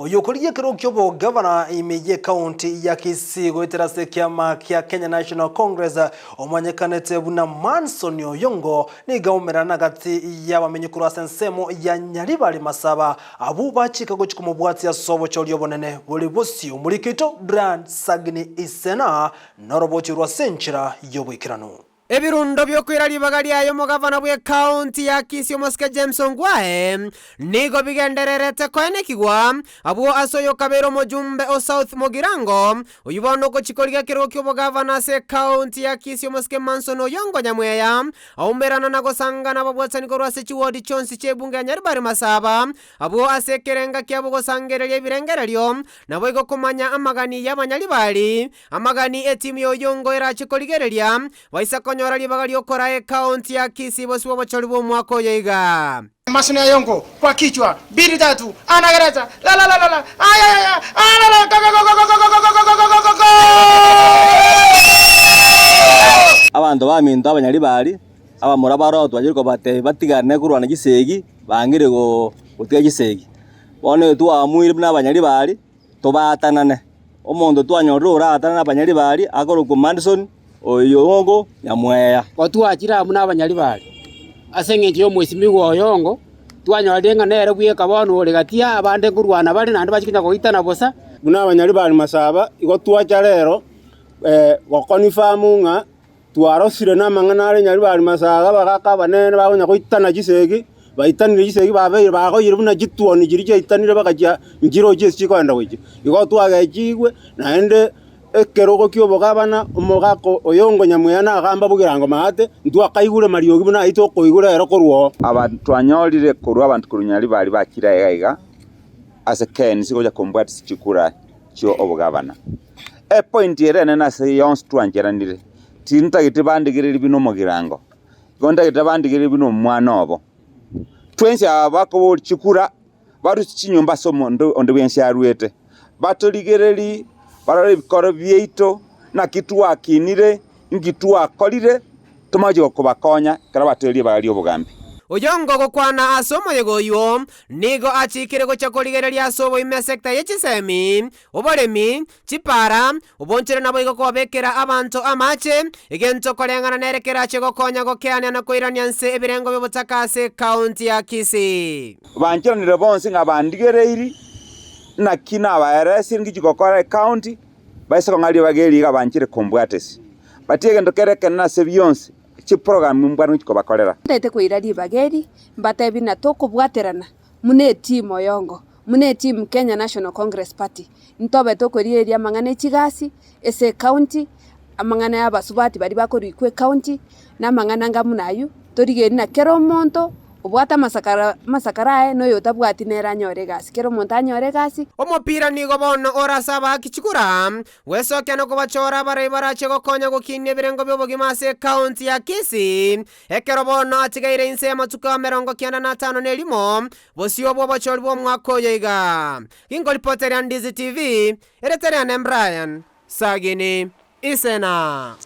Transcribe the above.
Oyokoliye kirokyobo governor imeje county ya Kisii goiterase kiama kia Kenya National Congress omanyekanete buna Manson Oyongo ni gaumera nagati ya bamenyekuru asensemo ya Nyaribali Masaba abu bachika gochika mubwati ya sobo cholyo bonene buli bosi umulikito brand sagni isena norobochi rwa senchira yobwikirano. Ebirundo byokwira libagali ayo mugavana bwe county ya Kisii Omoske James Ongwae nigo bigendererete kwenekigwa abo asoyo kabero mujumbe o South Mogirango uyibono ko chikoliga kirokyo mugavana se county ya Kisii Omoske Manson Oyongo Nyamweya aumberana nago sangana babwatani ko rwase chiwodi chonsi chebunga ya Nyaribali Masaba abo asekerenga kyabo go sangerere ebirengereryo nabo igo kumanya amagani y'Abanyaribali amagani etimu y'Oyongo era chikoligereria waisa nyora libagali okora county ya Kisii bosi bocholi bo mwako yega Manson Oyongo kwa kichwa 2-3 anagareza la la la la aya la abantu baminda Abanyaribali abamura barotwa agiriko batigane kurwana gisegi bangire go gutiga gisegi bone tuamwire n'Abanyaribali tobatanane omondo twanyorora atana n'Abanyaribali agoro ku Manson Oyongo Nyamweya watu akira muna Abanyaribali aseng'eje omwesimigo Oyongo twanyorenga nere bweka bono olegatia abande kurwana bali nandi bachikinya goitana bosa muna Abanyaribali Masaba igo twacha rero gokonifamunga twarosire namang'ana ari Nyaribali Masaba bagaka banene bagonya goitana gisegi baitanire gisegi babeire bagoyire buna gituoni girije itanire bagaja ngiro gese chikwenda goje igo twagejigwe naende ekerogo kyobo gabana omogako Oyongo Nyamweya na agamba bugirango mate ntwakaigure mariogi buna ito koigura ero korwo abantu anyorire korwa abantu kurunyaribali bakira egaiga ase ken sigoja kombwati sichikura kyo obugabana point yerene na se yons twangeranire tinta gitibandigirira bino mogirango gonda gitabandigirira bino mwana obo twensi abako boli chikura baru chinyumba somo ndo byensi arwete batoligereri barare bikoro byeito na kitwa kinire ngitwa kolire tumaje okubakonya karabaterie bali obugambi Oyongo gokwana asomo yegoyo nigo achikire gochakoligereria asobo ime sekta yechisemi oboremi chipara obonchere nabo igo kobekera abantu amache igento kolengana nerekera chegokonya gokeana na koirania nse ebirengo byobutakase county ya Kisii banchiranire bonse ngabandigereiri na kina abaeresi ngigikokora county baise kongali bageri gabanchire kombwatesi batiege ndokereke na se byonse chi program mbwanu chiko bakorera ndete koirari bageri mbatebi na tokobwaterana mune team Oyongo mune team Kenya National Congress Party ntobe tokorieria mangane chigasi ese county amangana y'abasubati bari bakorikwe county na mangana ngamunayu torigeri na kero monto obwata masakarae no yotabwati nera nyore gasi kero monta nyore gasi omopira nigo bono orasaba kichikura wesoke no kubachora bare chego konya gokinne birengo byobogima se county ya Kisii ekero bono atigaire inse matuka 95 nelimo bosi obwo bachori bwo mwako yega ingoli poteri Ndizi TV eretere Brian Sagini Isena.